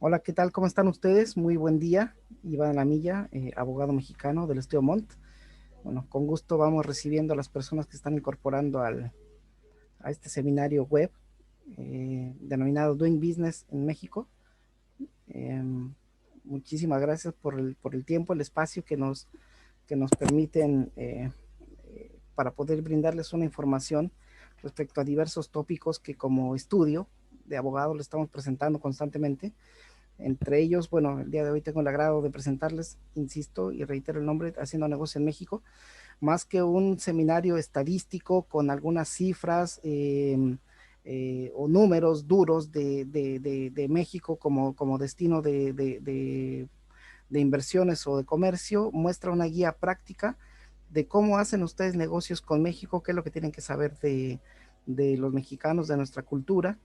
Hola, ¿qué tal? ¿Cómo están ustedes? Muy buen día. Iván Lamilla, abogado mexicano del Estudio Montt. Bueno, con gusto vamos recibiendo a las personas que están incorporando a este seminario web denominado Doing Business en México. Eh, Muchísimas gracias por el tiempo, el espacio que nos permiten para poder brindarles una información respecto a diversos tópicos que como estudio de abogado le estamos presentando constantemente. Entre ellos, bueno, el día de hoy tengo el agrado de presentarles, insisto y reitero el nombre, Haciendo Negocio en México, más que un seminario estadístico con algunas cifras o números duros de México como destino de inversiones o de comercio, muestra una guía práctica de cómo hacen ustedes negocios con México, qué es lo que tienen que saber de los mexicanos, de nuestra cultura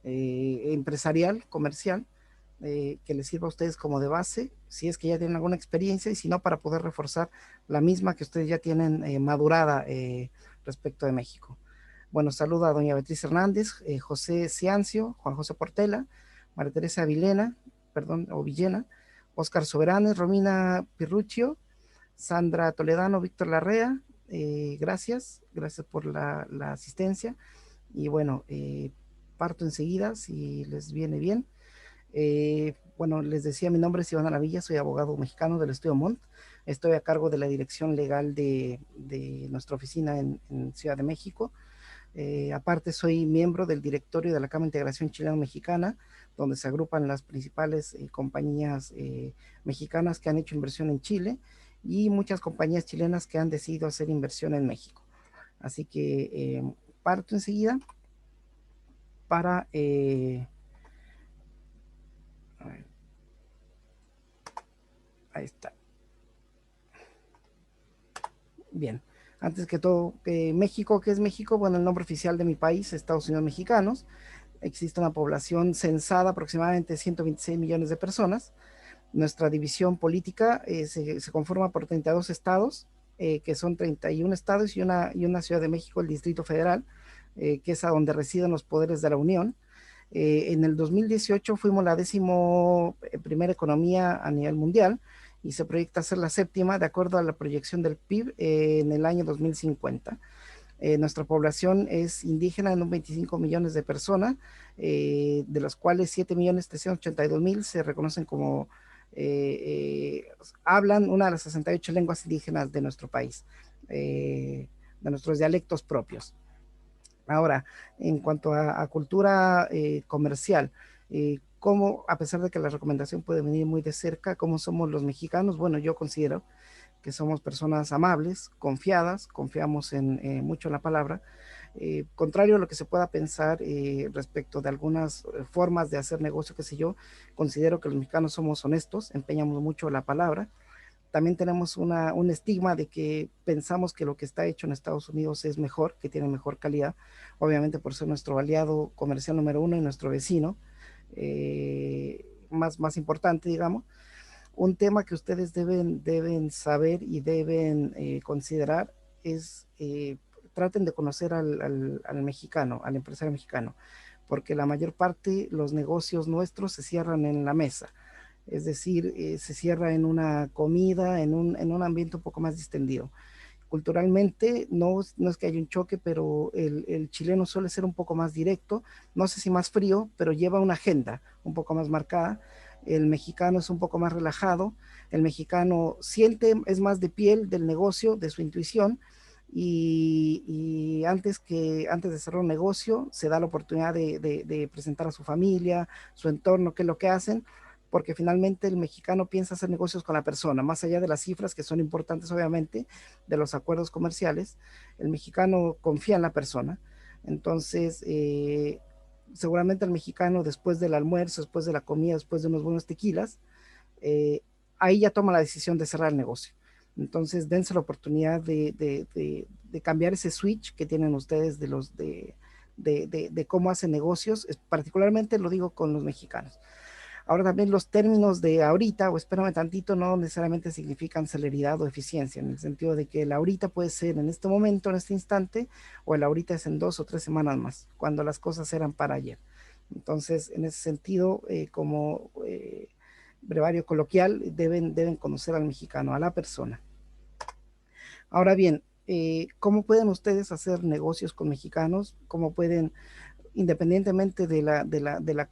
empresarial, comercial, que les sirva a ustedes como de base, si es que ya tienen alguna experiencia, y si no, para poder reforzar la misma que ustedes ya tienen madurada respecto de México. Bueno, saluda a doña Beatriz Hernández, José Ciancio, Juan José Portela, María Teresa Vilena, perdón, o Villena, Oscar Soberanes, Romina Pirruccio, Sandra Toledano, Víctor Larrea, gracias por la asistencia. Y bueno, parto enseguida, si les viene bien. Bueno, les decía, mi nombre es Iván Aravilla, soy abogado mexicano del Estudio Montt. Estoy a cargo de la dirección legal de nuestra oficina en Ciudad de México. Aparte, soy miembro del directorio de la Cámara de Integración Chileno-Mexicana, donde se agrupan las principales compañías mexicanas que han hecho inversión en Chile y muchas compañías chilenas que han decidido hacer inversión en México. Así que parto enseguida para... a ver, ahí está. Bien, antes que todo, México, ¿qué es México? Bueno, el nombre oficial de mi país, Estados Unidos Mexicanos. Existe una población censada aproximadamente 126 millones de personas. Nuestra división política se conforma por 32 estados, que son 31 estados y una ciudad de México, el Distrito Federal, que es a donde residen los poderes de la Unión. En el 2018 fuimos la 11ª economía a nivel mundial y se proyecta ser la séptima de acuerdo a la proyección del PIB en el año 2050. Nuestra población es indígena en un 25 millones de personas, de los cuales 7.382.000 se reconocen como hablan una de las 68 lenguas indígenas de nuestro país, de nuestros dialectos propios. Ahora, en cuanto a cultura comercial, ¿cómo, a pesar de que la recomendación puede venir muy de cerca, cómo somos los mexicanos? Bueno, yo considero que somos personas amables, confiadas, confiamos mucho en la palabra, contrario a lo que se pueda pensar respecto de algunas formas de hacer negocio, qué sé yo, considero que los mexicanos somos honestos, empeñamos mucho la palabra. También tenemos un estigma de que pensamos que lo que está hecho en Estados Unidos es mejor, que tiene mejor calidad, obviamente por ser nuestro aliado comercial número uno y nuestro vecino más importante, digamos. Un tema que ustedes deben saber y deben considerar es, traten de conocer al mexicano, al empresario mexicano, porque la mayor parte, los negocios nuestros se cierran en la mesa, es decir, se cierra en una comida, en un ambiente un poco más distendido. Culturalmente no es que haya un choque, pero el chileno suele ser un poco más directo, no sé si más frío, pero lleva una agenda un poco más marcada. El mexicano es un poco más relajado, el mexicano siente, es más de piel del negocio, de su intuición, y antes de cerrar un negocio se da la oportunidad de presentar a su familia, su entorno, qué es lo que hacen, porque finalmente el mexicano piensa hacer negocios con la persona, más allá de las cifras que son importantes obviamente, de los acuerdos comerciales, el mexicano confía en la persona. Entonces, seguramente el mexicano después del almuerzo, después de la comida, después de unos buenos tequilas, eh, ahí ya toma la decisión de cerrar el negocio. Entonces, dense la oportunidad de cambiar ese switch que tienen ustedes de cómo hacen negocios, particularmente lo digo con los mexicanos. Ahora también los términos de ahorita o espérame tantito no necesariamente significan celeridad o eficiencia, en el sentido de que el ahorita puede ser en este momento, en este instante, o el ahorita es en 2 o 3 semanas más, cuando las cosas eran para ayer. Entonces, en ese sentido, como brevario coloquial, deben conocer al mexicano, a la persona. Ahora bien, ¿cómo pueden ustedes hacer negocios con mexicanos? ¿Cómo pueden, independientemente de la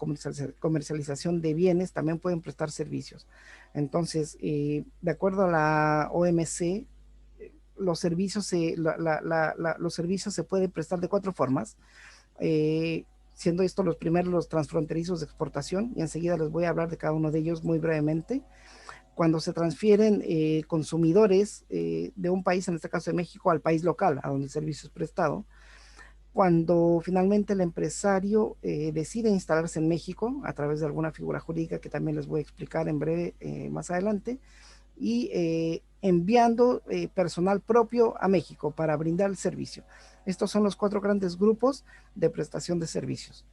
comercialización de bienes, también pueden prestar servicios? Entonces, de acuerdo a la OMC, los servicios se pueden prestar de 4 formas, siendo estos los primeros los transfronterizos de exportación, y enseguida les voy a hablar de cada uno de ellos muy brevemente. Cuando se transfieren consumidores de un país, en este caso de México, al país local, a donde el servicio es prestado. Cuando finalmente el empresario decide instalarse en México a través de alguna figura jurídica que también les voy a explicar en breve más adelante, y enviando personal propio a México para brindar el servicio. Estos son los 4 grandes grupos de prestación de servicios.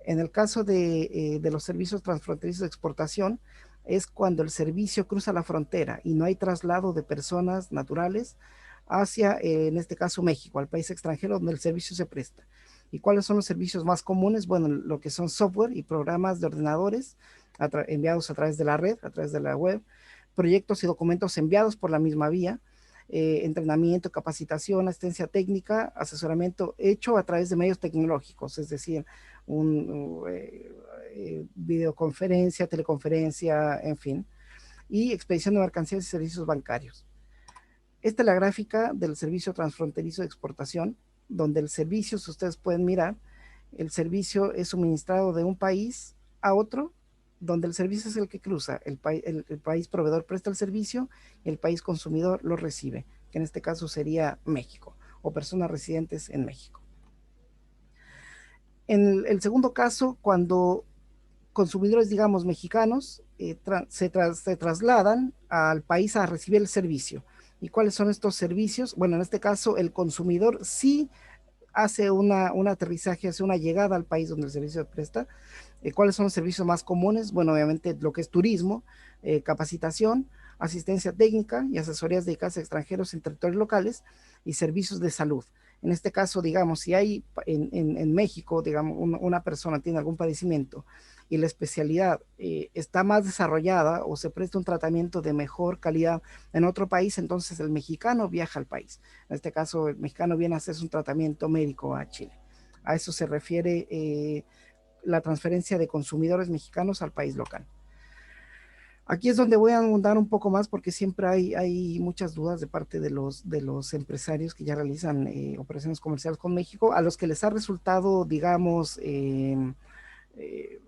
En el caso de los servicios transfronterizos de exportación, es cuando el servicio cruza la frontera y no hay traslado de personas naturales hacia, en este caso, México, al país extranjero donde el servicio se presta. ¿Y cuáles son los servicios más comunes? Bueno, lo que son software y programas de ordenadores enviados a través de la red, a través de la web, proyectos y documentos enviados por la misma vía, entrenamiento, capacitación, asistencia técnica, asesoramiento hecho a través de medios tecnológicos, es decir, videoconferencia, teleconferencia, en fin, y expedición de mercancías y servicios bancarios. Esta es la gráfica del servicio transfronterizo de exportación, donde el servicio, si ustedes pueden mirar, el servicio es suministrado de un país a otro, donde el servicio es el que cruza, el país proveedor presta el servicio y el país consumidor lo recibe, que en este caso sería México, o personas residentes en México. En el segundo caso, cuando consumidores, digamos, mexicanos, se trasladan al país a recibir el servicio. ¿Y cuáles son estos servicios? Bueno, en este caso, el consumidor sí hace un aterrizaje, hace una llegada al país donde el servicio se presta. ¿Cuáles son los servicios más comunes? Bueno, obviamente lo que es turismo, capacitación, asistencia técnica y asesorías dedicadas a extranjeros en territorios locales y servicios de salud. En este caso, digamos, si hay en México, digamos, una persona tiene algún padecimiento y la especialidad está más desarrollada o se presta un tratamiento de mejor calidad en otro país, entonces el mexicano viaja al país. En este caso, el mexicano viene a hacerse un tratamiento médico a Chile. A eso se refiere la transferencia de consumidores mexicanos al país local. Aquí es donde voy a abundar un poco más porque siempre hay muchas dudas de parte de los empresarios que ya realizan operaciones comerciales con México, a los que les ha resultado, digamos,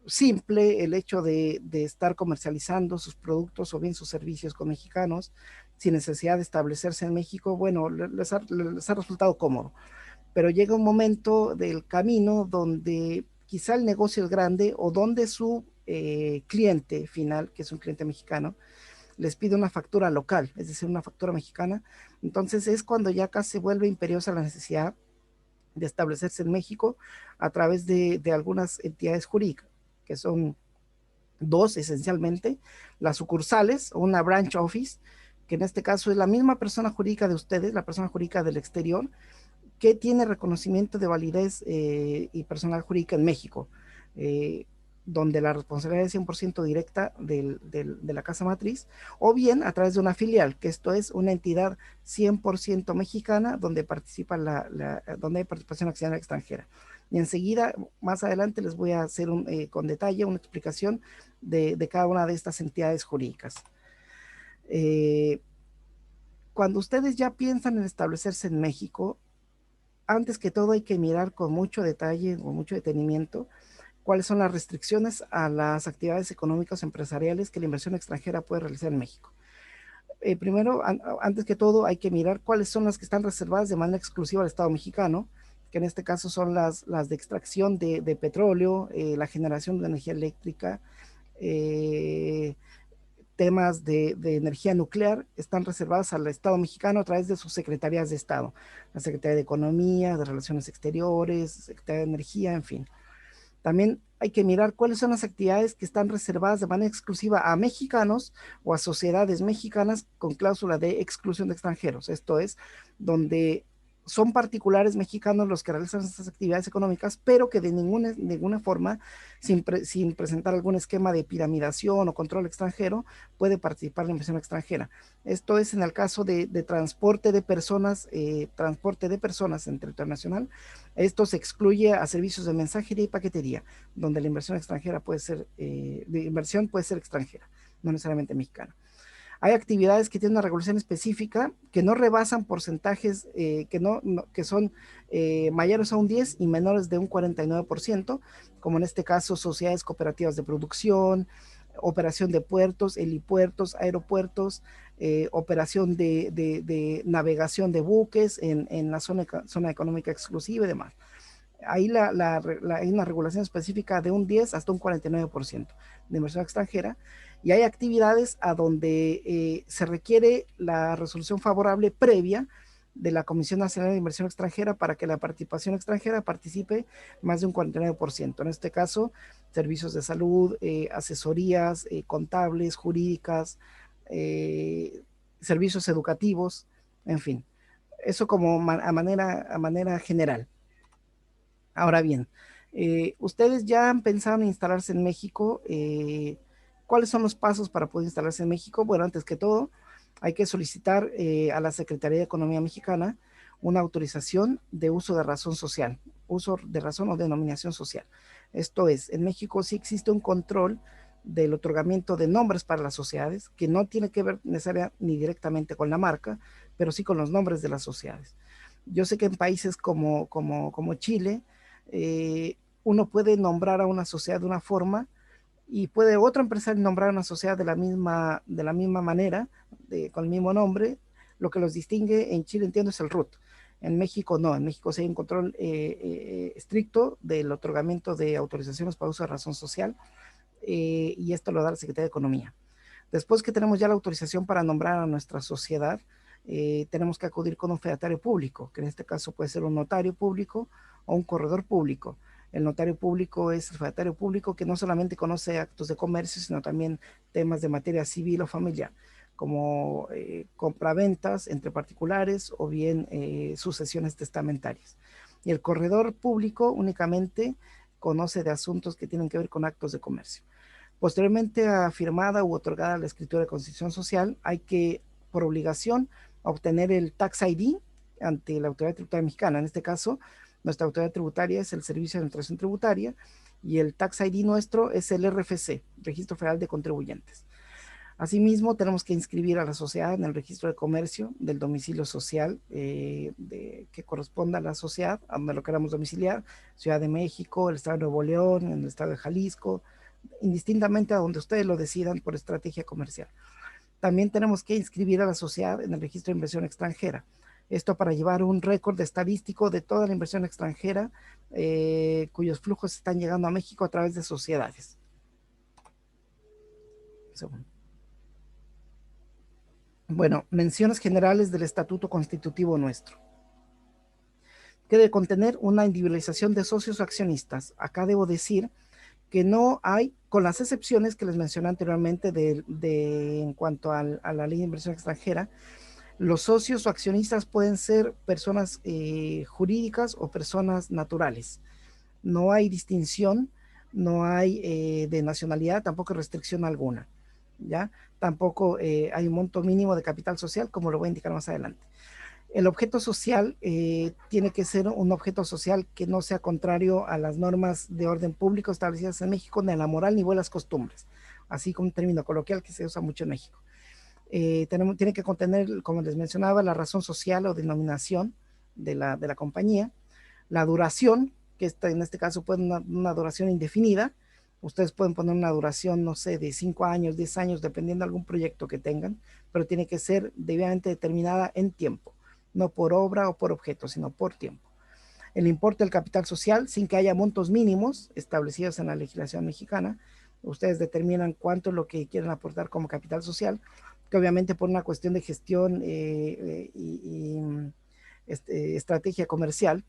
simple el hecho de estar comercializando sus productos o bien sus servicios con mexicanos sin necesidad de establecerse en México. Bueno, les ha resultado cómodo, pero llega un momento del camino donde quizá el negocio es grande o donde su cliente final, que es un cliente mexicano, les pide una factura local, es decir, una factura mexicana. Entonces es cuando ya casi se vuelve imperiosa la necesidad de establecerse en México a través de algunas entidades jurídicas, que son 2 esencialmente: las sucursales o una branch office, que en este caso es la misma persona jurídica de ustedes, la persona jurídica del exterior, que tiene reconocimiento de validez y personal jurídica en México, donde la responsabilidad es 100% directa de la casa matriz, o bien a través de una filial, que esto es una entidad 100% mexicana, donde donde hay participación accionaria extranjera. Y enseguida, más adelante, les voy a hacer con detalle una explicación de cada una de estas entidades jurídicas. Cuando ustedes ya piensan en establecerse en México, antes que todo hay que mirar con mucho detalle, con mucho detenimiento, cuáles son las restricciones a las actividades económicas empresariales que la inversión extranjera puede realizar en México. Primero, antes que todo, hay que mirar cuáles son las que están reservadas de manera exclusiva al Estado mexicano, que en este caso son las de extracción de petróleo, la generación de energía eléctrica, temas de energía nuclear, están reservadas al Estado mexicano a través de sus secretarías de Estado, la Secretaría de Economía, de Relaciones Exteriores, Secretaría de Energía, en fin. También hay que mirar cuáles son las actividades que están reservadas de manera exclusiva a mexicanos o a sociedades mexicanas con cláusula de exclusión de extranjeros. Esto es, donde son particulares mexicanos los que realizan estas actividades económicas, pero que de ninguna forma, sin presentar algún esquema de piramidación o control extranjero, puede participar en la inversión extranjera. Esto es en el caso de transporte de personas en territorio nacional. Esto se excluye a servicios de mensajería y paquetería, donde la inversión extranjera de inversión puede ser extranjera, no necesariamente mexicana. Hay actividades que tienen una regulación específica que no rebasan porcentajes que son mayores a un 10 y menores de un 49%, como en este caso sociedades cooperativas de producción, operación de puertos, helipuertos, aeropuertos, operación de navegación de buques en la zona económica exclusiva y demás. Ahí hay una regulación específica de un 10 hasta un 49% de inversión extranjera, y hay actividades a donde se requiere la resolución favorable previa de la Comisión Nacional de Inversión Extranjera para que la participación extranjera participe más de un 49%. En este caso, servicios de salud, asesorías contables, jurídicas, eh, servicios educativos, en fin. Eso como a manera general. Ahora bien, ustedes ya han pensado en instalarse en México. ¿Cuáles son los pasos para poder instalarse en México? Bueno, antes que todo, hay que solicitar a la Secretaría de Economía Mexicana una autorización de uso de razón social, uso de razón o denominación social. Esto es, en México sí existe un control del otorgamiento de nombres para las sociedades, que no tiene que ver necesariamente ni directamente con la marca, pero sí con los nombres de las sociedades. Yo sé que en países como Chile, uno puede nombrar a una sociedad de una forma y puede otro empresario nombrar a una sociedad de la misma manera, con el mismo nombre. Lo que los distingue en Chile, entiendo, es el RUT. En México no, en México sí hay un control estricto del otorgamiento de autorizaciones para uso de razón social, y esto lo da la Secretaría de Economía. Después que tenemos ya la autorización para nombrar a nuestra sociedad, tenemos que acudir con un fedatario público, que en este caso puede ser un notario público o un corredor público. El notario público es el fedatario público que no solamente conoce actos de comercio, sino también temas de materia civil o familiar, como compraventas entre particulares o bien sucesiones testamentarias. Y el corredor público únicamente conoce de asuntos que tienen que ver con actos de comercio. Posteriormente a firmada u otorgada la escritura de constitución social, hay que, por obligación, obtener el Tax ID ante la Autoridad Tributaria Mexicana. En este caso, nuestra autoridad tributaria es el Servicio de Administración Tributaria, y el Tax ID nuestro es el RFC, Registro Federal de Contribuyentes. Asimismo, tenemos que inscribir a la sociedad en el registro de comercio del domicilio social que corresponda a la sociedad, a donde lo queramos domiciliar: Ciudad de México, el Estado de Nuevo León, en el Estado de Jalisco, indistintamente a donde ustedes lo decidan por estrategia comercial. También tenemos que inscribir a la sociedad en el registro de inversión extranjera. Esto para llevar un récord estadístico de toda la inversión extranjera cuyos flujos están llegando a México a través de sociedades. Bueno, menciones generales del estatuto constitutivo nuestro, que debe contener una individualización de socios o accionistas. Acá debo decir que no hay, con las excepciones que les mencioné anteriormente en cuanto a la ley de inversión extranjera, los socios o accionistas pueden ser personas jurídicas o personas naturales. No hay distinción, no hay de nacionalidad, tampoco restricción alguna, ¿ya? Tampoco hay un monto mínimo de capital social, como lo voy a indicar más adelante. El objeto social tiene que ser un objeto social que no sea contrario a las normas de orden público establecidas en México, ni a la moral ni buenas costumbres, así como un término coloquial que se usa mucho en México. Tiene que contener, como les mencionaba, la razón social o denominación de la compañía, la duración, que en este caso puede una duración indefinida. Ustedes pueden poner una duración, no sé, de 5 años, 10 años, dependiendo de algún proyecto que tengan, pero tiene que ser debidamente determinada en tiempo, no por obra o por objeto, sino por tiempo. El importe del capital social, sin que haya montos mínimos establecidos en la legislación mexicana. Ustedes determinan cuánto es lo que quieren aportar como capital social, que obviamente por una cuestión de gestión estrategia comercial,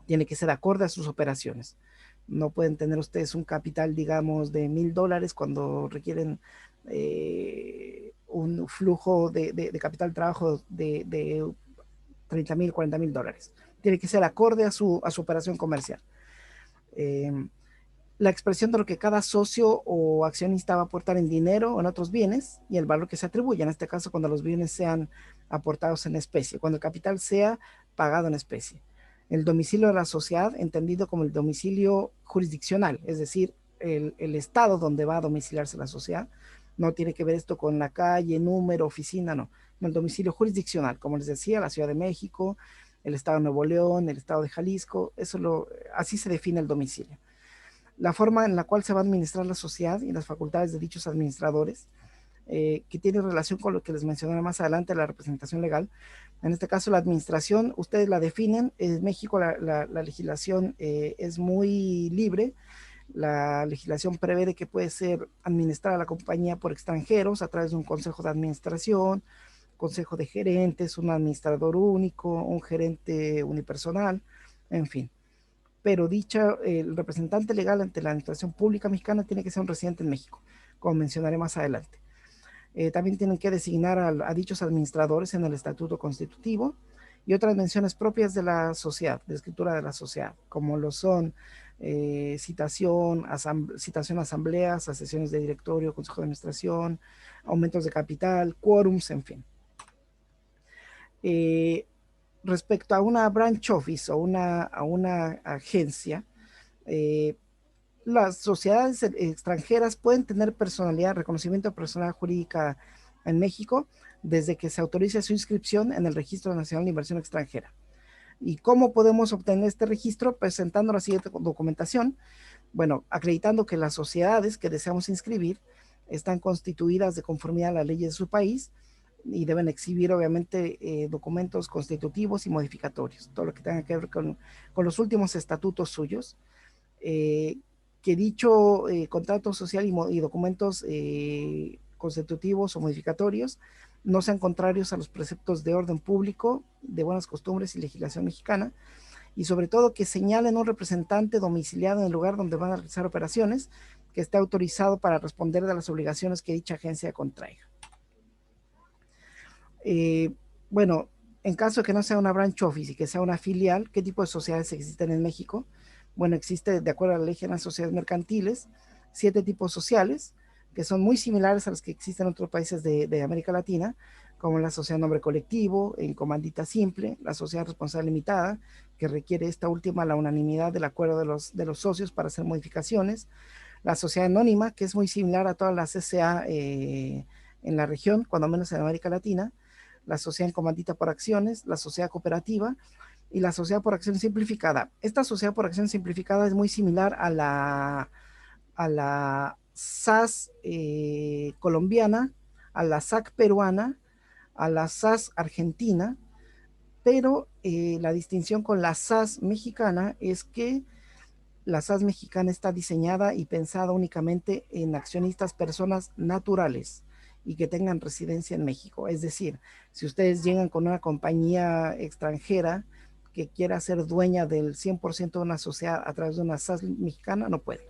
tiene que ser acorde a sus operaciones. No pueden tener ustedes un capital, digamos, de $1,000 cuando requieren un flujo de capital de trabajo de 30,000, 40,000 dólares. Tiene que ser acorde a su operación comercial. Eh, la expresión de lo que cada socio o accionista va a aportar en dinero o en otros bienes y el valor que se atribuye, en este caso cuando los bienes sean aportados en especie, cuando el capital sea pagado en especie. El domicilio de la sociedad, entendido como el domicilio jurisdiccional, es decir, el estado donde va a domiciliarse la sociedad. No tiene que ver esto con la calle, número, oficina, no. El domicilio jurisdiccional, como les decía, la Ciudad de México, el estado de Nuevo León, el estado de Jalisco, así se define el domicilio. La forma en la cual se va a administrar la sociedad y las facultades de dichos administradores, que tiene relación con lo que les mencionaré más adelante, la representación legal. En este caso, la administración, ustedes la definen. En México la legislación es muy libre. La legislación prevé que puede ser administrada la compañía por extranjeros a través de un consejo de administración, consejo de gerentes, un administrador único, un gerente unipersonal, en fin. Pero el representante legal ante la administración pública mexicana tiene que ser un residente en México, como mencionaré más adelante. También tienen que designar a dichos administradores en el estatuto constitutivo y otras menciones propias de la sociedad, de escritura de la sociedad, como lo son citación a asambleas, a sesiones de directorio, consejo de administración, aumentos de capital, quórums, en fin. Respecto a una branch office o a una agencia, las sociedades extranjeras pueden tener personalidad, reconocimiento de personalidad jurídica en México desde que se autorice su inscripción en el Registro Nacional de Inversión Extranjera. ¿Y cómo podemos obtener este registro? Presentando la siguiente documentación. Bueno, acreditando que las sociedades que deseamos inscribir están constituidas de conformidad a las leyes de su país y deben exhibir obviamente documentos constitutivos y modificatorios, todo lo que tenga que ver con los últimos estatutos suyos, que dicho contrato social y documentos constitutivos o modificatorios no sean contrarios a los preceptos de orden público, de buenas costumbres y legislación mexicana, y sobre todo que señalen un representante domiciliado en el lugar donde van a realizar operaciones, que esté autorizado para responder de las obligaciones que dicha agencia contraiga. Bueno, en caso de que no sea una branch office y que sea una filial, ¿qué tipo de sociedades existen en México? Bueno, existe, de acuerdo a la ley general de sociedades mercantiles, 7 tipos sociales, que son muy similares a los que existen en otros países de América Latina, como la sociedad nombre colectivo, en comandita simple, la sociedad responsable limitada, que requiere esta última la unanimidad del acuerdo de los socios para hacer modificaciones, la sociedad anónima, que es muy similar a todas las SA en la región, cuando menos en América Latina, la sociedad en comandita por acciones, la sociedad cooperativa y la sociedad por acción simplificada. Esta sociedad por acción simplificada es muy similar a la SAS colombiana, a la SAC peruana, a la SAS argentina, pero la distinción con la SAS mexicana es que la SAS mexicana está diseñada y pensada únicamente en accionistas personas naturales y que tengan residencia en México. Es decir, si ustedes llegan con una compañía extranjera que quiera ser dueña del 100% de una sociedad a través de una SAS mexicana, no puede,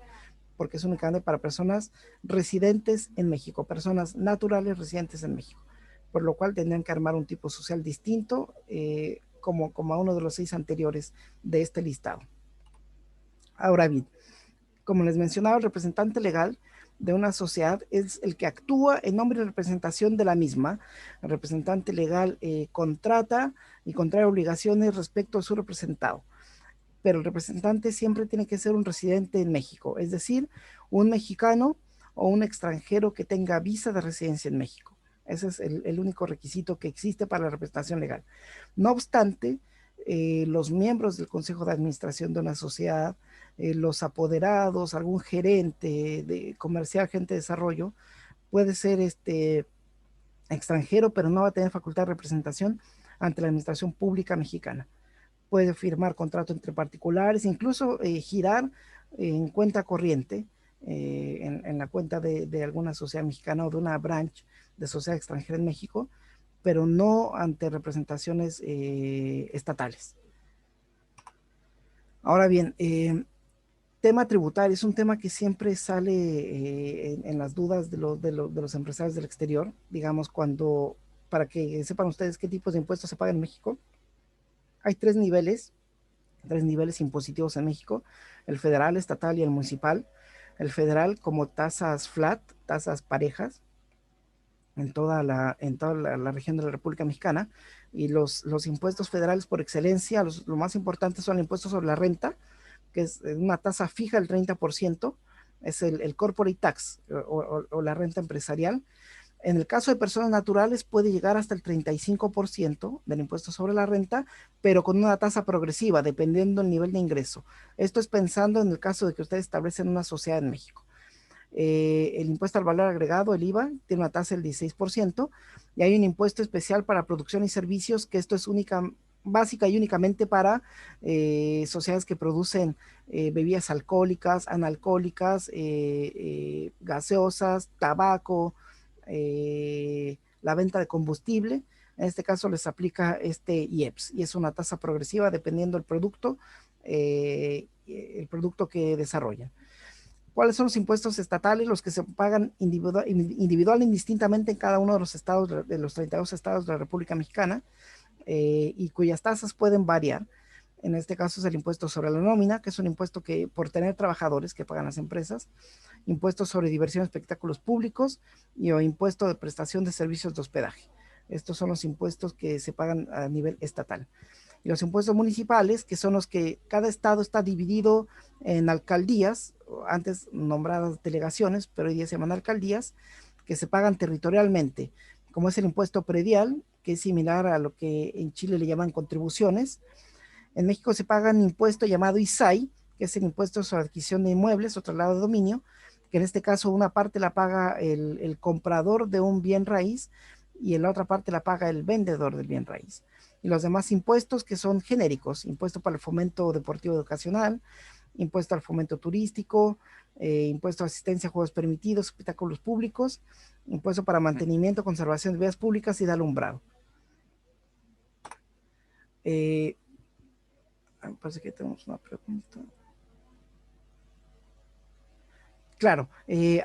porque es únicamente para personas residentes en México, personas naturales residentes en México, por lo cual tendrían que armar un tipo social distinto, como a uno de los 6 anteriores de este listado. Ahora bien, como les mencionaba, el representante legal de una sociedad es el que actúa en nombre y representación de la misma. El representante legal contrata y contrae obligaciones respecto a su representado, pero el representante siempre tiene que ser un residente en México, es decir, un mexicano o un extranjero que tenga visa de residencia en México. Ese es el único requisito que existe para la representación legal. No obstante, los miembros del Consejo de Administración de una sociedad, los apoderados, algún gerente de comercial, gente de desarrollo, puede ser extranjero, pero no va a tener facultad de representación ante la administración pública mexicana. Puede firmar contrato entre particulares, incluso girar en cuenta corriente, en la cuenta de alguna sociedad mexicana o de una branch de sociedad extranjera en México, pero no ante representaciones estatales. Ahora bien, tema tributario es un tema que siempre sale en las dudas de los empresarios del exterior, digamos, para que sepan ustedes qué tipos de impuestos se pagan en México. Hay tres niveles impositivos en México: el federal, estatal y el municipal. El federal como tasas flat, tasas parejas, en toda la región de la República Mexicana, y los impuestos federales por excelencia, lo más importante son el impuesto sobre la renta, que es una tasa fija del 30%, es el corporate tax o la renta empresarial. En el caso de personas naturales puede llegar hasta el 35% del impuesto sobre la renta, pero con una tasa progresiva, dependiendo del nivel de ingreso. Esto es pensando en el caso de que ustedes establecen una sociedad en México. El impuesto al valor agregado, el IVA, tiene una tasa del 16%, y hay un impuesto especial para producción y servicios, que esto es básica y únicamente para sociedades que producen bebidas alcohólicas, analcohólicas, gaseosas, tabaco, la venta de combustible. En este caso les aplica este IEPS, y es una tasa progresiva dependiendo el producto que desarrollan. ¿Cuáles son los impuestos estatales? Los que se pagan individual e indistintamente en cada uno de los estados, de los 32 estados de la República Mexicana, y cuyas tasas pueden variar. En este caso es el impuesto sobre la nómina, que es un impuesto que por tener trabajadores que pagan las empresas, impuestos sobre diversión y espectáculos públicos, o impuesto de prestación de servicios de hospedaje. Estos son los impuestos que se pagan a nivel estatal. Y los impuestos municipales, que son los que cada estado está dividido en alcaldías, antes nombradas delegaciones, pero hoy día se llaman alcaldías, que se pagan territorialmente, como es el impuesto predial, que es similar a lo que en Chile le llaman contribuciones. En México se paga un impuesto llamado ISAI, que es el impuesto sobre adquisición de inmuebles o traslado de dominio, que en este caso una parte la paga el comprador de un bien raíz, y en la otra parte la paga el vendedor del bien raíz. Y los demás impuestos, que son genéricos: impuesto para el fomento deportivo educacional, impuesto al fomento turístico, impuesto a asistencia a juegos permitidos, espectáculos públicos, impuesto para mantenimiento, conservación de vías públicas y de alumbrado. Me parece que tenemos una pregunta. Claro,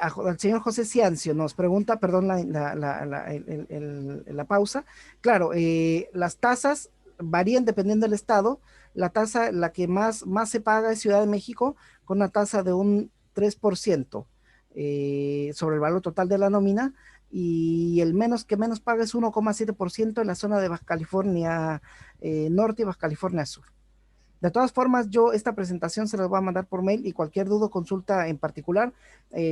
al señor José Ciancio nos pregunta, perdón la pausa. Claro, las tasas varían dependiendo del estado. La tasa, la que más se paga es Ciudad de México, con una tasa de un 3% sobre el valor total de la nómina, y el que menos paga es 1,7% en la zona de Baja California Norte y Baja California Sur. De todas formas, yo esta presentación se las voy a mandar por mail, y cualquier duda o consulta en particular,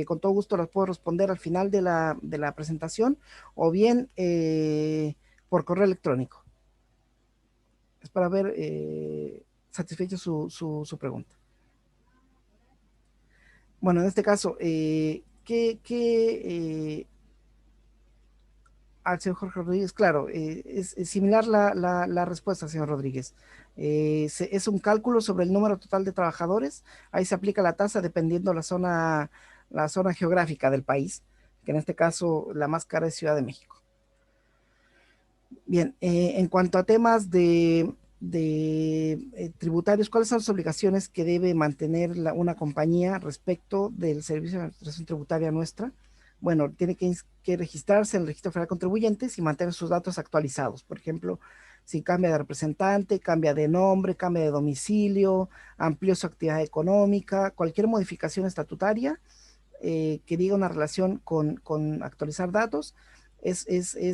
con todo gusto las puedo responder al final de la presentación, o bien por correo electrónico. Es para ver satisfecho su pregunta. Bueno, en este caso, al señor Jorge Rodríguez, claro, es similar la respuesta, señor Rodríguez. Es un cálculo sobre el número total de trabajadores. Ahí se aplica la tasa dependiendo la zona geográfica del país, que en este caso la más cara es Ciudad de México. Bien, en cuanto a temas de tributarios, ¿cuáles son las obligaciones que debe mantener una compañía respecto del servicio de administración tributaria nuestra? Bueno, tiene que registrarse en el Registro Federal de Contribuyentes y mantener sus datos actualizados. Por ejemplo, si cambia de representante, cambia de nombre, cambia de domicilio, amplió su actividad económica, cualquier modificación estatutaria que diga una relación con actualizar datos, es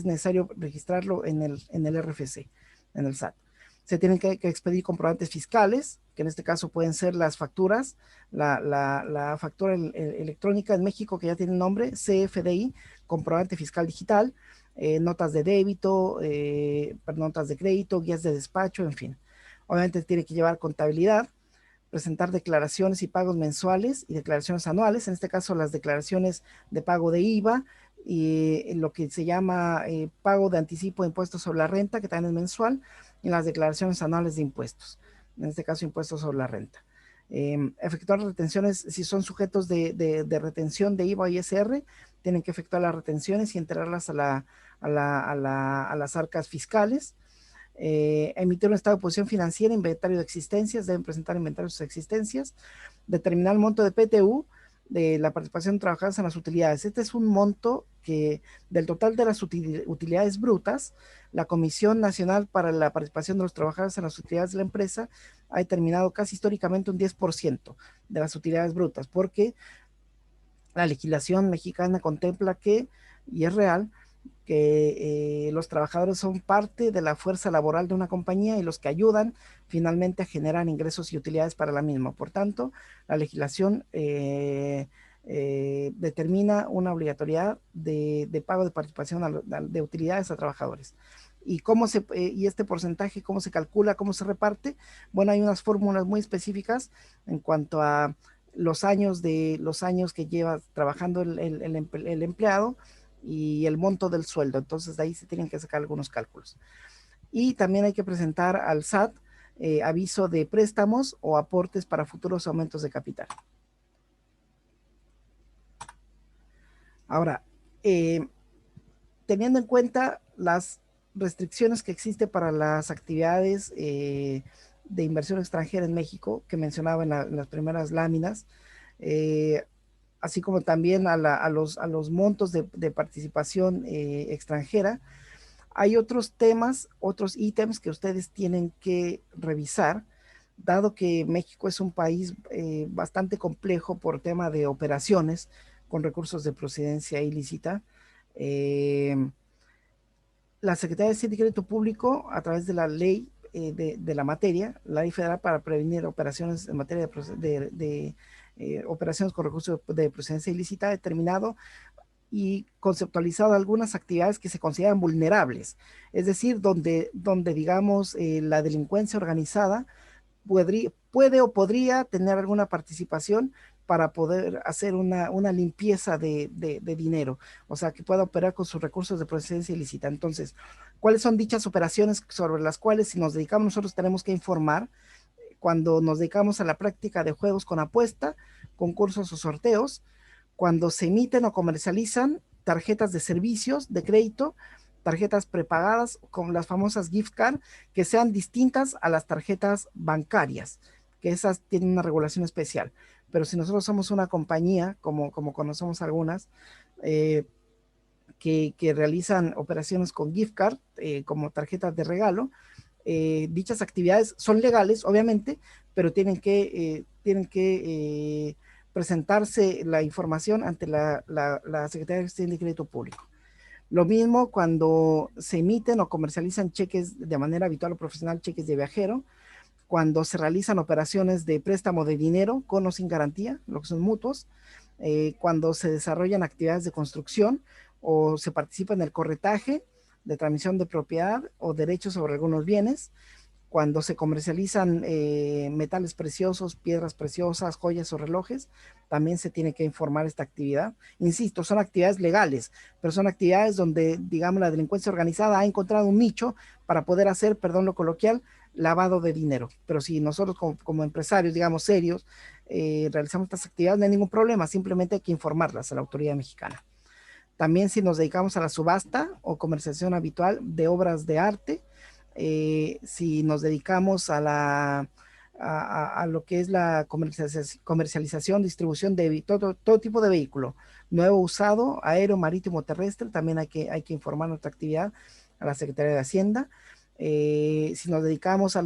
necesario registrarlo en el RFC, en el SAT. Se tienen que expedir comprobantes fiscales, que en este caso pueden ser las facturas, la factura electrónica en México, que ya tiene nombre, CFDI, comprobante fiscal digital, notas de débito, notas de crédito, guías de despacho, en fin. Obviamente tiene que llevar contabilidad, presentar declaraciones y pagos mensuales y declaraciones anuales, en este caso las declaraciones de pago de IVA, y lo que se llama pago de anticipo de impuestos sobre la renta, que también es mensual, y las declaraciones anuales de impuestos, en este caso impuestos sobre la renta. Efectuar retenciones, si son sujetos de retención de IVA y ISR, tienen que efectuar las retenciones y entregarlas a las arcas fiscales. Emitir un estado de posición financiera, inventario de existencias, deben presentar inventario de sus existencias, determinar el monto de PTU de la participación de trabajadores en las utilidades. Este es un monto que del total de las utilidades brutas, la Comisión Nacional para la Participación de los Trabajadores en las Utilidades de la Empresa ha determinado casi históricamente un 10% de las utilidades brutas, porque la legislación mexicana contempla que, y es real, que los trabajadores son parte de la fuerza laboral de una compañía y los que ayudan finalmente a generar ingresos y utilidades para la misma. Por tanto, la legislación determina una obligatoriedad de pago de participación de utilidades a trabajadores. Y este porcentaje, ¿cómo se calcula, cómo se reparte? Bueno, hay unas fórmulas muy específicas en cuanto a los años que lleva trabajando el empleado y el monto del sueldo. Entonces de ahí se tienen que sacar algunos cálculos. Y también hay que presentar al SAT aviso de préstamos o aportes para futuros aumentos de capital. Ahora, teniendo en cuenta las restricciones que existen para las actividades de inversión extranjera en México, que mencionaba en las primeras láminas, así como también a los montos de participación extranjera, hay otros temas, otros ítems que ustedes tienen que revisar, dado que México es un país bastante complejo por tema de operaciones con recursos de procedencia ilícita. La Secretaría de Hacienda y Crédito Público, a través de la ley de la materia, la ley federal para prevenir operaciones en materia de operaciones con recursos de procedencia ilícita, ha determinado y conceptualizado algunas actividades que se consideran vulnerables, es decir, donde digamos, la delincuencia organizada puede o podría tener alguna participación para poder hacer una limpieza de dinero, o sea, que pueda operar con sus recursos de procedencia ilícita. Entonces, ¿cuáles son dichas operaciones sobre las cuales si nos dedicamos nosotros tenemos que informar cuando nos dedicamos a la práctica de juegos con apuesta, concursos o sorteos, cuando se emiten o comercializan tarjetas de servicios de crédito, tarjetas prepagadas con las famosas gift card, que sean distintas a las tarjetas bancarias, que esas tienen una regulación especial. Pero si nosotros somos una compañía, como conocemos algunas, que realizan operaciones con gift card, como tarjetas de regalo, dichas actividades son legales, obviamente, pero tienen que presentarse la información ante la Secretaría de Hacienda y Crédito Público. Lo mismo cuando se emiten o comercializan cheques de manera habitual o profesional, cheques de viajero, cuando se realizan operaciones de préstamo de dinero con o sin garantía, lo que son mutuos, cuando se desarrollan actividades de construcción o se participa en el corretaje de transmisión de propiedad o derechos sobre algunos bienes, cuando se comercializan metales preciosos, piedras preciosas, joyas o relojes, también se tiene que informar esta actividad. Insisto, son actividades legales, pero son actividades donde, digamos, la delincuencia organizada ha encontrado un nicho para poder hacer, perdón lo coloquial, lavado de dinero. Pero si nosotros como empresarios, digamos, serios, realizamos estas actividades, no hay ningún problema, simplemente hay que informarlas a la autoridad mexicana. También si nos dedicamos a la subasta o comercialización habitual de obras de arte, si nos dedicamos a lo que es la comercialización, distribución de todo tipo de vehículo, nuevo, usado, aéreo, marítimo, terrestre, también hay que informar nuestra actividad a la Secretaría de Hacienda. Si nos dedicamos a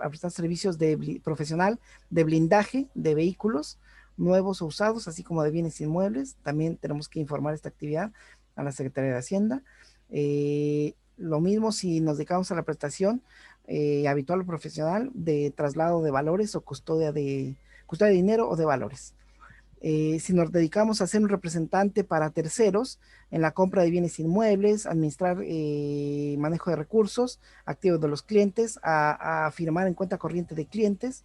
prestar servicios profesional de blindaje de vehículos nuevos o usados, así como de bienes inmuebles, también tenemos que informar esta actividad a la Secretaría de Hacienda. Lo mismo si nos dedicamos a la prestación habitual o profesional de traslado de valores o custodia de dinero o de valores. Si nos dedicamos a ser un representante para terceros en la compra de bienes inmuebles, administrar manejo de recursos, activos de los clientes, a firmar en cuenta corriente de clientes,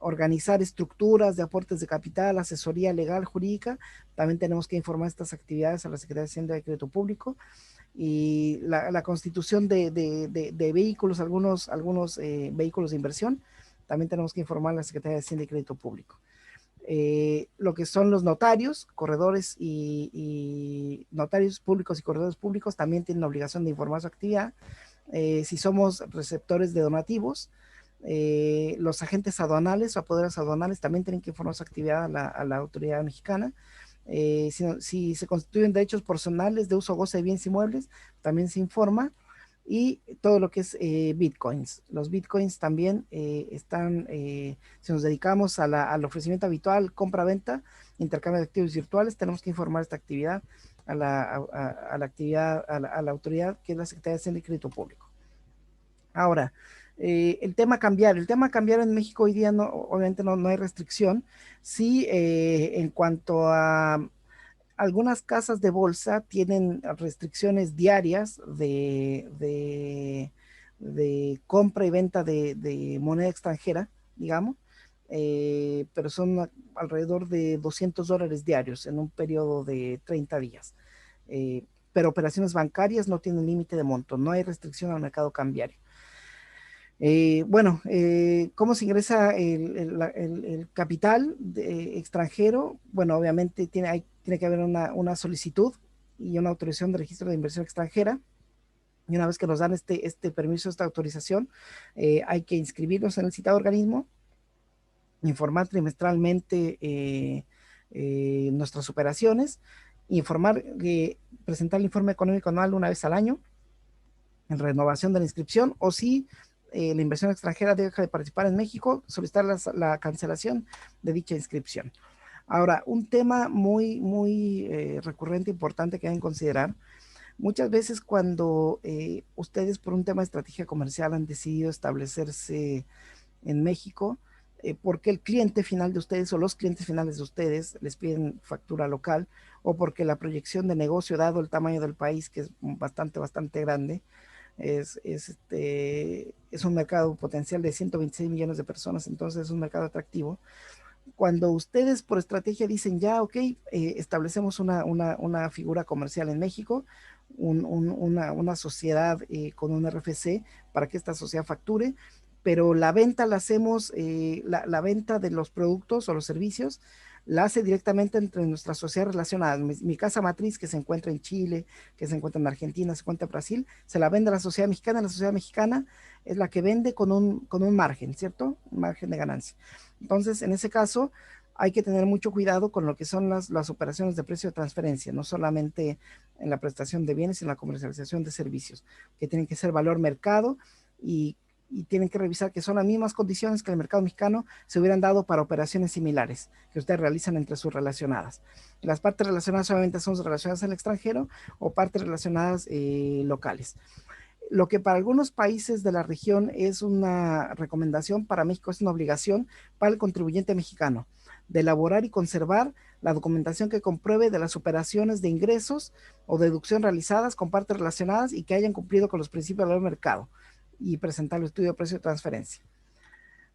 organizar estructuras de aportes de capital, asesoría legal, jurídica, también tenemos que informar estas actividades a la Secretaría de Hacienda y Crédito Público. Y la constitución de vehículos, algunos vehículos de inversión, también tenemos que informar a la Secretaría de Hacienda y Crédito Público. Lo que son los notarios, corredores y notarios públicos y corredores públicos también tienen la obligación de informar su actividad. Si somos receptores de donativos, los agentes aduanales o apoderos aduanales también tienen que informar su actividad a la autoridad mexicana. Si se constituyen derechos personales de uso o goce de bienes inmuebles, también se informa. Y todo lo que es bitcoins. Los bitcoins también están, si nos dedicamos al ofrecimiento habitual, compra-venta, intercambio de activos virtuales, tenemos que informar esta actividad a la actividad, a la autoridad que es la Secretaría de Hacienda y Crédito Público. Ahora, el tema cambiario en México hoy día no, obviamente no hay restricción. Sí, en cuanto a algunas casas de bolsa tienen restricciones diarias de compra y venta de moneda extranjera, digamos, pero son alrededor de $200 diarios en un periodo de 30 días. Pero operaciones bancarias no tienen límite de monto, no hay restricción al mercado cambiario. Bueno, ¿cómo se ingresa el capital extranjero? Bueno, obviamente tiene que haber una solicitud y una autorización de registro de inversión extranjera. Y una vez que nos dan este permiso, esta autorización, hay que inscribirnos en el citado organismo, informar trimestralmente nuestras operaciones, presentar el informe económico anual una vez al año, en renovación de la inscripción, o si la inversión extranjera deja de participar en México, solicitar la cancelación de dicha inscripción. Ahora, un tema muy recurrente, importante que deben considerar, muchas veces cuando ustedes por un tema de estrategia comercial han decidido establecerse en México, porque el cliente final de ustedes o los clientes finales de ustedes les piden factura local, o porque la proyección de negocio, dado el tamaño del país, que es bastante grande, es un mercado potencial de 126 millones de personas, entonces es un mercado atractivo. Cuando ustedes por estrategia dicen ya, ok, establecemos una figura comercial en México, una sociedad con un RFC para que esta sociedad facture, pero la venta la hacemos, la venta de los productos o los servicios la hace directamente entre nuestras sociedades relacionadas. Mi casa matriz, que se encuentra en Chile, que se encuentra en Argentina, se encuentra en Brasil, se la vende a la sociedad mexicana. La sociedad mexicana es la que vende con un margen, ¿cierto? Un margen de ganancia. Entonces, en ese caso, hay que tener mucho cuidado con lo que son las operaciones de precio de transferencia, no solamente en la prestación de bienes, sino en la comercialización de servicios, que tienen que ser valor mercado y tienen que revisar que son las mismas condiciones que el mercado mexicano se hubieran dado para operaciones similares que ustedes realizan entre sus relacionadas. Las partes relacionadas obviamente son relacionadas al extranjero o partes relacionadas locales. Lo que para algunos países de la región es una recomendación, para México es una obligación para el contribuyente mexicano de elaborar y conservar la documentación que compruebe de las operaciones de ingresos o deducción realizadas con partes relacionadas y que hayan cumplido con los principios del mercado, y presentar el estudio de precio de transferencia.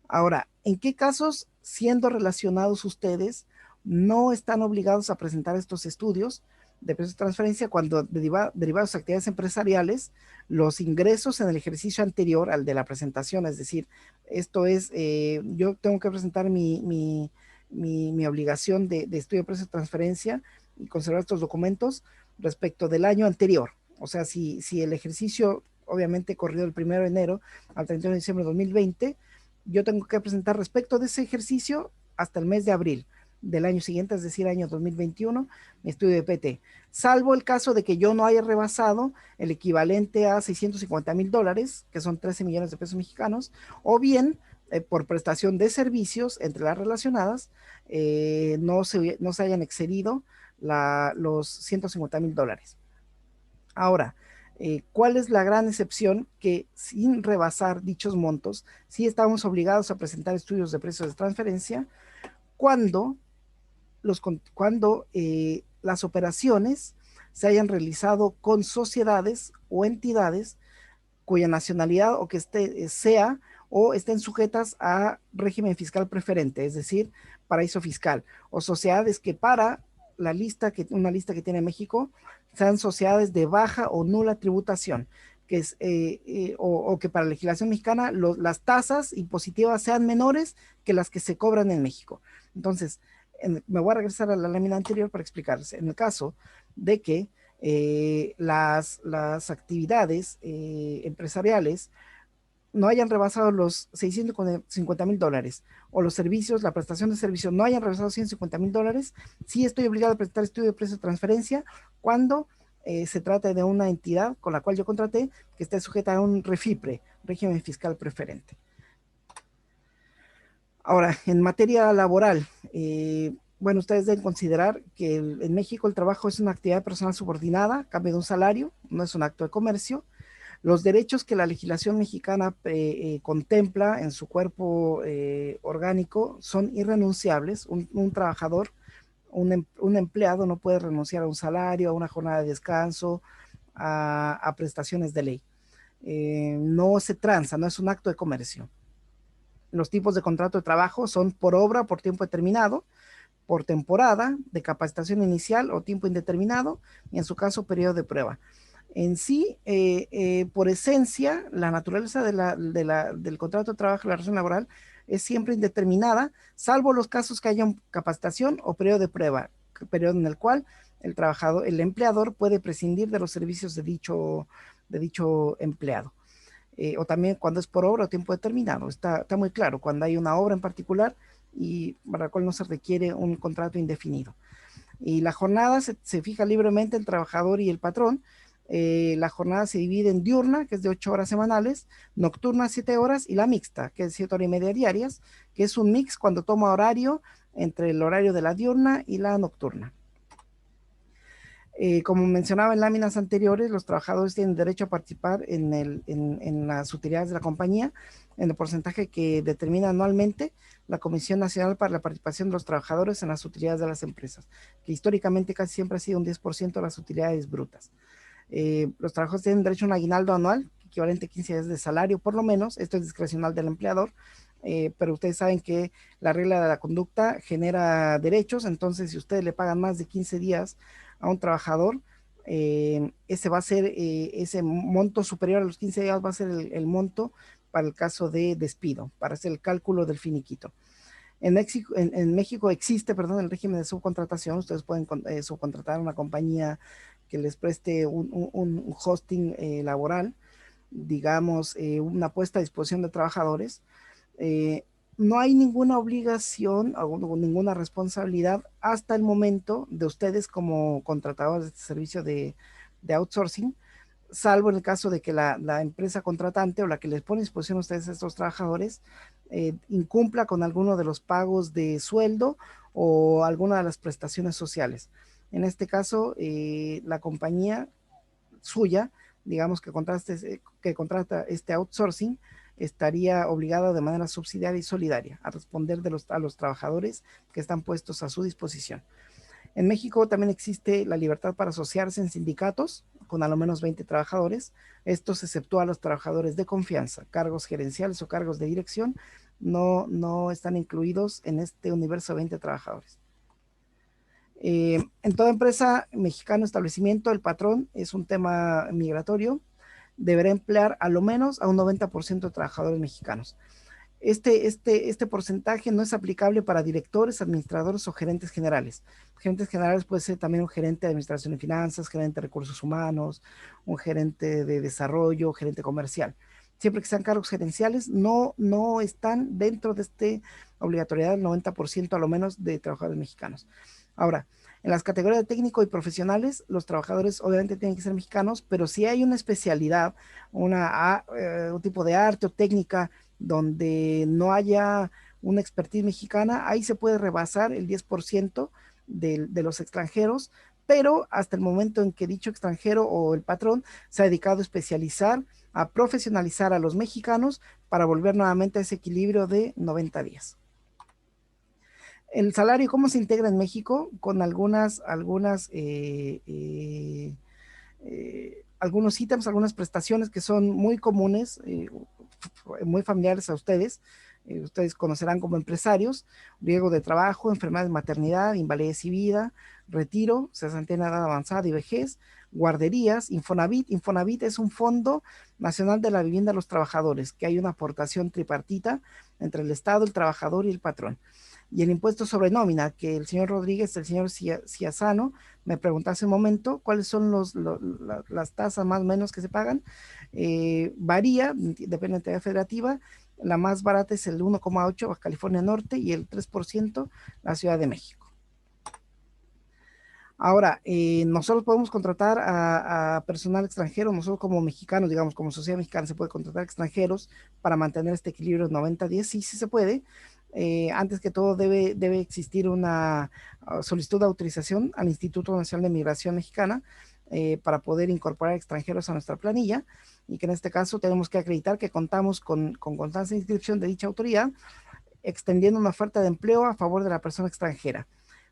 Ahora, ¿en qué casos, siendo relacionados ustedes, no están obligados a presentar estos estudios de precio de transferencia cuando derivados de actividades empresariales, los ingresos en el ejercicio anterior al de la presentación? Es decir, esto es, yo tengo que presentar mi obligación de estudio de precio de transferencia y conservar estos documentos respecto del año anterior. O sea, si el ejercicio obviamente corrió del 1 de enero al 31 de diciembre de 2020, yo tengo que presentar respecto de ese ejercicio hasta el mes de abril del año siguiente, es decir, año 2021, mi estudio de PT, salvo el caso de que yo no haya rebasado el equivalente a $650,000, que son 13 millones de pesos mexicanos, o bien por prestación de servicios entre las relacionadas, no se hayan excedido los $150,000. Ahora, ¿cuál es la gran excepción? Que sin rebasar dichos montos, sí estamos obligados a presentar estudios de precios de transferencia cuando, las operaciones se hayan realizado con sociedades o entidades cuya nacionalidad o que sea o estén sujetas a régimen fiscal preferente, es decir, paraíso fiscal, o sociedades que para una lista que tiene México, sean sociedades de baja o nula tributación, o que para la legislación mexicana las tasas impositivas sean menores que las que se cobran en México. Entonces, me voy a regresar a la lámina anterior para explicarles. En el caso de que las actividades empresariales no hayan rebasado los $650,000, o los servicios, la prestación de servicios no hayan rebasado $150,000, sí estoy obligado a presentar estudio de precio de transferencia cuando se trata de una entidad con la cual yo contraté que esté sujeta a un REFIPRE, régimen fiscal preferente. Ahora, en materia laboral, bueno, ustedes deben considerar que en México el trabajo es una actividad personal subordinada, a cambio de un salario, no es un acto de comercio. Los derechos que la legislación mexicana contempla en su cuerpo orgánico son irrenunciables. Un trabajador, un empleado no puede renunciar a un salario, a una jornada de descanso, a prestaciones de ley. No se transa, no es un acto de comercio. Los tipos de contrato de trabajo son por obra, por tiempo determinado, por temporada, de capacitación inicial o tiempo indeterminado, y en su caso periodo de prueba. En sí, por esencia, la naturaleza del contrato de trabajo, la relación laboral, es siempre indeterminada, salvo los casos que haya capacitación o periodo de prueba, periodo en el cual el empleador puede prescindir de los servicios de dicho empleado. O también cuando es por obra o tiempo determinado. Está muy claro, cuando hay una obra en particular y para la cual no se requiere un contrato indefinido. Y la jornada se fija libremente el trabajador y el patrón. La jornada se divide en diurna, que es de 8 horas semanales, nocturna 7 horas, y la mixta, que es 7 horas y media diarias, que es un mix cuando toma horario entre el horario de la diurna y la nocturna. Como mencionaba en láminas anteriores, los trabajadores tienen derecho a participar en las utilidades de la compañía en el porcentaje que determina anualmente la Comisión Nacional para la Participación de los Trabajadores en las Utilidades de las Empresas, que históricamente casi siempre ha sido un 10% de las utilidades brutas. Los trabajadores tienen derecho a un aguinaldo anual, equivalente a 15 días de salario por lo menos. Esto es discrecional del empleador, pero ustedes saben que la regla de la conducta genera derechos. Entonces, si ustedes le pagan más de 15 días a un trabajador, ese va a ser, ese monto superior a los 15 días va a ser el monto para el caso de despido, para hacer el cálculo del finiquito. En México existe, perdón, el régimen de subcontratación. Ustedes pueden subcontratar a una compañía que les preste un hosting laboral, digamos, una puesta a disposición de trabajadores. No hay ninguna obligación o ninguna responsabilidad hasta el momento de ustedes como contratadores de este servicio de outsourcing, salvo en el caso de que la empresa contratante o la que les pone a disposición a ustedes a estos trabajadores incumpla con alguno de los pagos de sueldo o alguna de las prestaciones sociales. En este caso, la compañía suya, digamos que contrata este outsourcing, estaría obligada de manera subsidiaria y solidaria a responder a los trabajadores que están puestos a su disposición. En México también existe la libertad para asociarse en sindicatos con a lo menos 20 trabajadores. Esto se exceptúa a los trabajadores de confianza. Cargos gerenciales o cargos de dirección no están incluidos en este universo de 20 trabajadores. En toda empresa mexicana o establecimiento, el patrón es un tema migratorio. Deberá emplear a lo menos a un 90% de trabajadores mexicanos. Este porcentaje no es aplicable para directores, administradores o gerentes generales. Gerentes generales puede ser también un gerente de administración y finanzas, gerente de recursos humanos, un gerente de desarrollo, gerente comercial. Siempre que sean cargos gerenciales, no están dentro de esta obligatoriedad del 90% a lo menos de trabajadores mexicanos. Ahora, en las categorías de técnico y profesionales, los trabajadores obviamente tienen que ser mexicanos, pero si hay una especialidad, un tipo de arte o técnica donde no haya una expertise mexicana, ahí se puede rebasar el 10% de los extranjeros, pero hasta el momento en que dicho extranjero o el patrón se ha dedicado a especializar, a profesionalizar a los mexicanos para volver nuevamente a ese equilibrio de 90 días. El salario, ¿cómo se integra en México? Con algunos ítems, algunas prestaciones que son muy comunes, muy familiares a ustedes. Ustedes conocerán como empresarios: riesgo de trabajo, enfermedad de maternidad, invalidez y vida, retiro, cesantía en edad avanzada y vejez, guarderías, Infonavit. Infonavit es un fondo nacional de la vivienda de los trabajadores, que hay una aportación tripartita entre el Estado, el trabajador y el patrón. y el impuesto sobre nómina, que el señor Rodríguez, el señor Ciazano, me preguntó hace un momento cuáles son las tasas más o menos que se pagan. Varía, depende de la entidad federativa. La más barata es el 1,8 Baja California Norte y el 3% la Ciudad de México. Ahora, nosotros podemos contratar a personal extranjero, nosotros como mexicanos, digamos, como sociedad mexicana, se puede contratar extranjeros para mantener este equilibrio 90-10, sí, sí se puede. Antes que todo debe existir una solicitud de autorización al Instituto Nacional de Migración Mexicana para poder incorporar extranjeros a nuestra planilla y que en este caso tenemos que acreditar que contamos con constancia de inscripción de dicha autoridad, extendiendo una oferta de empleo a favor de la persona extranjera,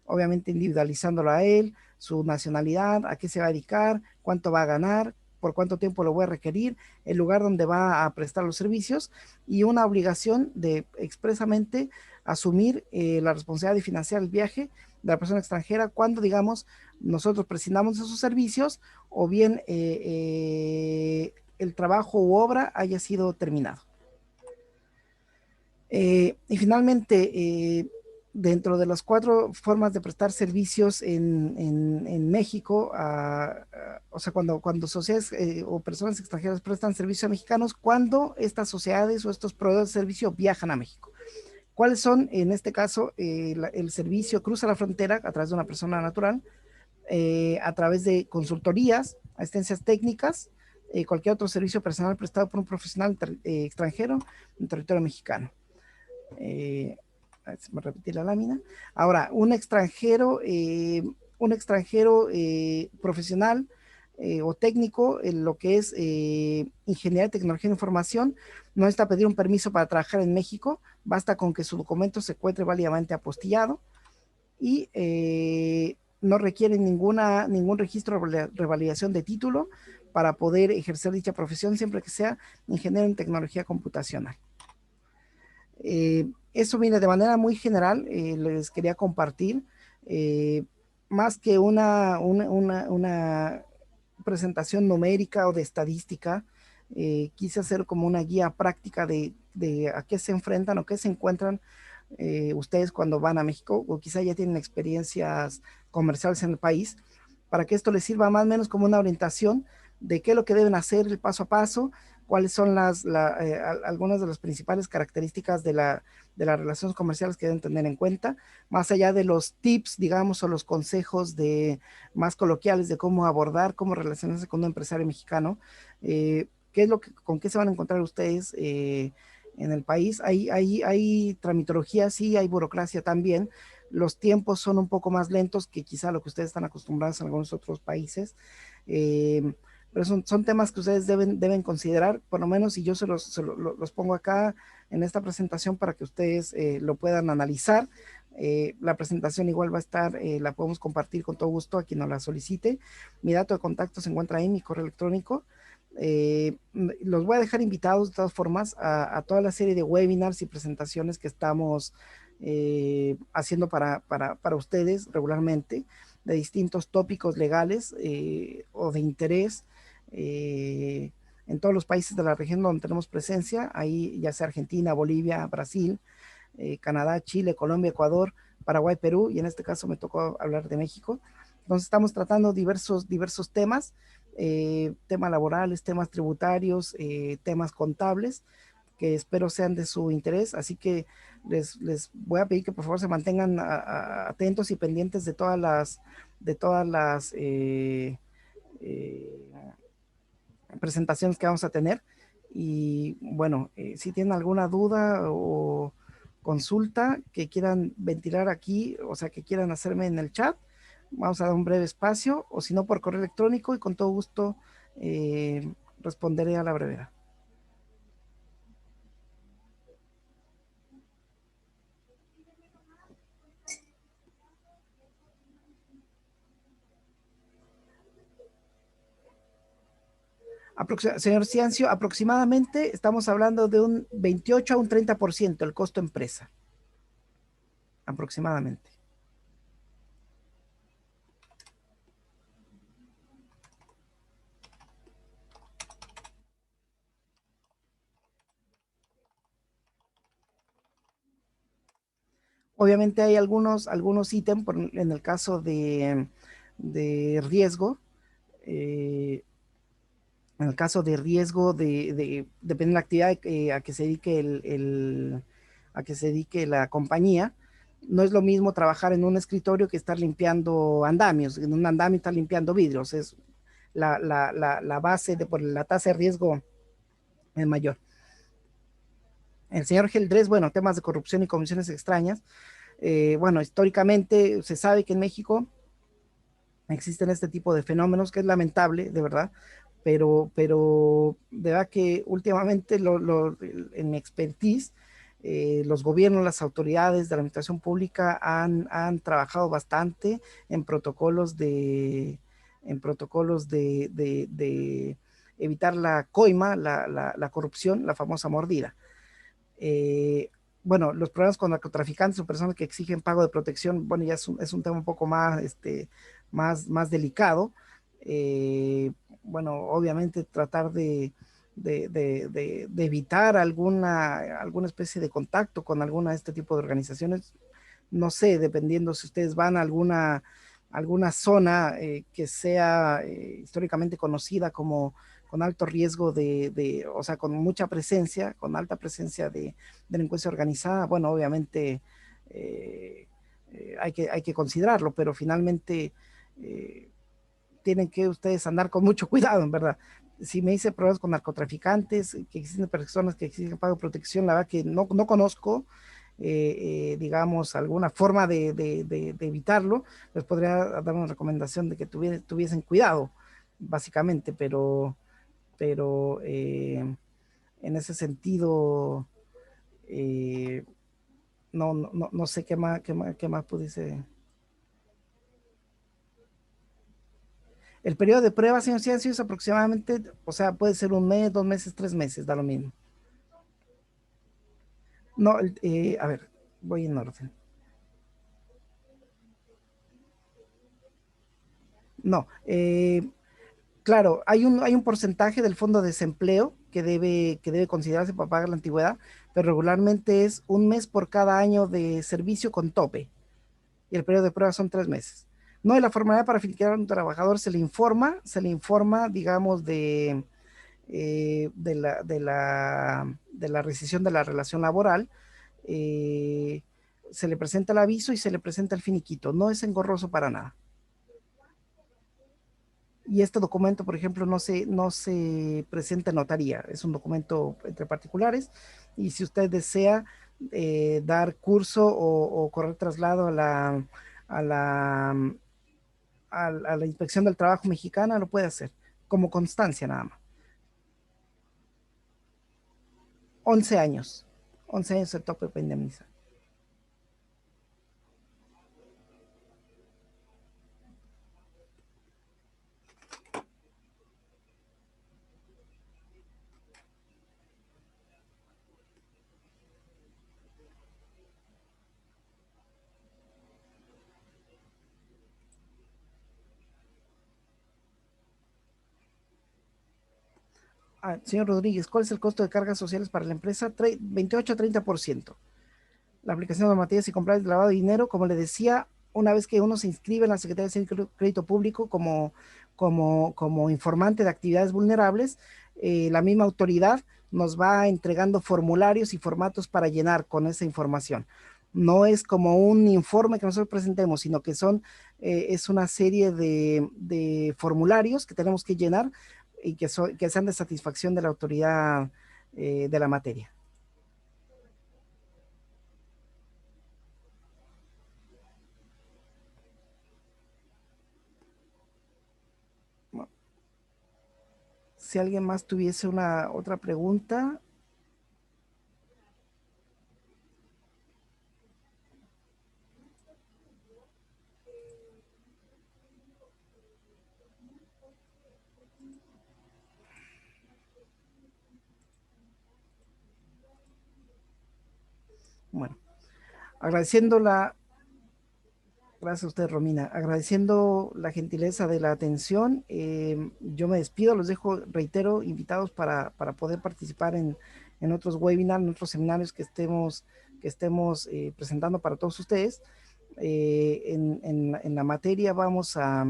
obviamente individualizándolo a él, su nacionalidad, a qué se va a dedicar, cuánto va a ganar, por cuánto tiempo lo voy a requerir, el lugar donde va a prestar los servicios y una obligación de expresamente asumir la responsabilidad de financiar el viaje de la persona extranjera cuando, digamos, nosotros prescindamos de sus servicios o bien el trabajo u obra haya sido terminado. Y finalmente, dentro de las cuatro formas de prestar servicios en México, o sea, cuando sociedades o personas extranjeras prestan servicios a mexicanos, cuando estas sociedades o estos proveedores de servicio viajan a México. ¿Cuáles son, en este caso, el servicio cruza la frontera a través de una persona natural, a través de consultorías, asistencias técnicas, cualquier otro servicio personal prestado por un profesional extranjero en territorio mexicano? A ver si me repetí la lámina. Ahora, un extranjero profesional o técnico en lo que es ingeniería, tecnología de información, no necesita pedir un permiso para trabajar en México, basta con que su documento se encuentre válidamente apostillado y no requiere ningún registro de revalidación de título para poder ejercer dicha profesión siempre que sea ingeniero en tecnología computacional. Eso viene de manera muy general, les quería compartir, eh, más que una presentación numérica o de estadística, quise hacer como una guía práctica de a qué se enfrentan o qué se encuentran ustedes cuando van a México o quizá ya tienen experiencias comerciales en el país, para que esto les sirva más o menos como una orientación de qué es lo que deben hacer el paso a paso, cuáles son algunas de las principales características de las relaciones comerciales que deben tener en cuenta, más allá de los tips, digamos, o los consejos más coloquiales de cómo abordar, cómo relacionarse con un empresario mexicano. ¿Qué es con qué se van a encontrar ustedes en el país? Hay tramitología, sí, hay burocracia también. Los tiempos son un poco más lentos que quizá lo que ustedes están acostumbrados en algunos otros países. Eh, pero son temas que ustedes deben considerar, por lo menos, y yo los pongo acá en esta presentación para que ustedes lo puedan analizar. La presentación igual va a estar, la podemos compartir con todo gusto a quien nos la solicite. Mi dato de contacto se encuentra ahí, mi correo electrónico. Los voy a dejar invitados de todas formas a toda la serie de webinars y presentaciones que estamos haciendo para ustedes regularmente de distintos tópicos legales o de interés eh, en todos los países de la región donde tenemos presencia, ahí ya sea Argentina, Bolivia, Brasil, Canadá, Chile, Colombia, Ecuador, Paraguay, Perú, y en este caso me tocó hablar de México. Entonces estamos tratando diversos temas, temas laborales, temas tributarios, temas contables, que espero sean de su interés, así que les voy a pedir que por favor se mantengan atentos y pendientes de todas las eh, presentaciones que vamos a tener. Y bueno, si tienen alguna duda o consulta que quieran ventilar aquí, o sea, que quieran hacerme en el chat, vamos a dar un breve espacio, o si no, por correo electrónico y con todo gusto responderé a la brevedad. Señor Ciancio, aproximadamente estamos hablando de un 28 a un 30% el costo empresa, aproximadamente. Obviamente hay algunos ítems, en el caso de riesgo, eh, en el caso de riesgo depende de la actividad a que se dedique a que se dedique la compañía. No es lo mismo trabajar en un escritorio que estar limpiando andamios. En un andamio estar limpiando vidrios. Es la base por la tasa de riesgo es mayor. El señor Geldrés, bueno, temas de corrupción y comisiones extrañas. Bueno, históricamente se sabe que en México existen este tipo de fenómenos que es lamentable, de verdad, pero de verdad que últimamente en mi expertise, los gobiernos, las autoridades de la administración pública han trabajado bastante en protocolos de evitar la coima, la corrupción, la famosa mordida. Eh, bueno, los problemas con narcotraficantes o personas que exigen pago de protección, bueno, ya es un tema un poco más, más delicado. Bueno, obviamente tratar de evitar alguna especie de contacto con alguna de este tipo de organizaciones, no sé, dependiendo si ustedes van a alguna zona que sea históricamente conocida como con alto riesgo o sea, con mucha presencia, con alta presencia de delincuencia organizada, bueno, obviamente hay que considerarlo, pero finalmente eh, tienen que ustedes andar con mucho cuidado, en verdad. Si me dice problemas con narcotraficantes, que existen personas que exigen pago de protección, la verdad que no conozco, digamos, alguna forma de evitarlo, les podría dar una recomendación de que tuviesen cuidado, básicamente, pero en ese sentido, eh, no sé qué más pudiese. El periodo de prueba, señor Ciencio, es aproximadamente, o sea, puede ser un mes, 2 meses, 3 meses, da lo mismo. No, a ver, voy en orden. No, claro, hay un porcentaje del fondo de desempleo que debe considerarse para pagar la antigüedad, pero regularmente es un mes por cada año de servicio con tope. Y el periodo de prueba son 3 meses. No, y la formalidad para finiquitar a un trabajador se le informa, digamos, de la rescisión de la relación laboral, eh, se le presenta el aviso y se le presenta el finiquito. No es engorroso para nada. Y este documento, por ejemplo, no se presenta en notaría, es un documento entre particulares. Y si usted desea dar curso o correr traslado a la, a la Inspección del Trabajo Mexicana, lo puede hacer, como constancia nada más. 11 años. 11 años el tope para indemnizar. Señor Rodríguez, ¿cuál es el costo de cargas sociales para la empresa? 28 a 30%. La aplicación de normativas y compliance de lavado de dinero, como le decía, una vez que uno se inscribe en la Secretaría de Crédito Público como informante de actividades vulnerables, la misma autoridad nos va entregando formularios y formatos para llenar con esa información. No es como un informe que nosotros presentemos, sino que es una serie de formularios que tenemos que llenar y que sean de satisfacción de la autoridad de la materia. Si alguien más tuviese una otra pregunta, bueno, agradeciendo gracias a usted, Romina, agradeciendo la gentileza de la atención, yo me despido, los dejo, reitero, invitados para poder participar en otros webinars, en otros seminarios que estemos presentando para todos ustedes. En la materia vamos a,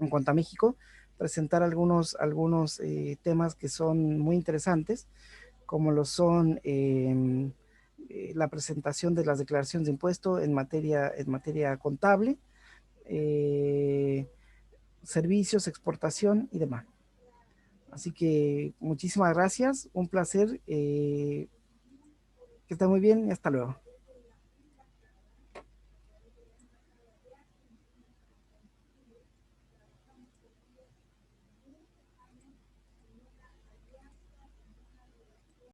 en cuanto a México, presentar algunos temas que son muy interesantes, como lo son la presentación de las declaraciones de impuesto en materia contable, eh, servicios, exportación y demás. Así que muchísimas gracias, un placer, que esté muy bien y hasta luego.